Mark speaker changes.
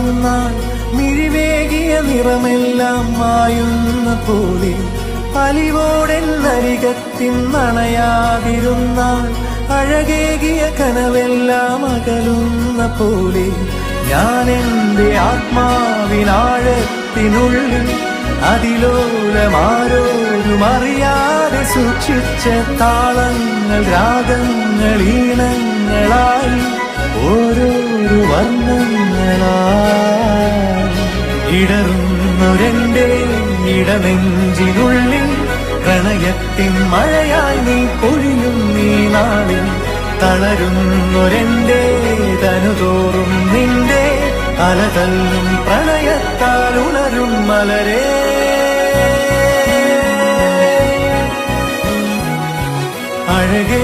Speaker 1: മാറുന്നാൾ മിഴിവേകിയ നിറമെല്ലാം മായുന്ന പോലെ അലിവോടെന്നരികത്തിൻ നണയാതിരുന്നാൾ അഴകേകിയ കനവെല്ലാം അകലുന്ന പോലെ ഞാൻ എൻ്റെ ആത്മാവിനാഴത്തിനുള്ളിൽ അതിലോലമാരോരും അറിയാതെ സൂക്ഷിച്ച താളങ്ങൾ രാഗങ്ങൾ ഈണങ്ങളായി ഓരോരോ വർണ്ണങ്ങളായി ഇടറുന്നൊരെന്റെ ഇടനെഞ്ചിനുള്ളിൽ പ്രണയത്തിൻ മഴയായി നീ പൊഴിയും നീ നാളിൽ തളരുന്നൊരെന്റെ തനുതോറും നിന്റെ അലതല്ലും പ്രണയത്താൽ ഉണരും മലരേ അഴകേ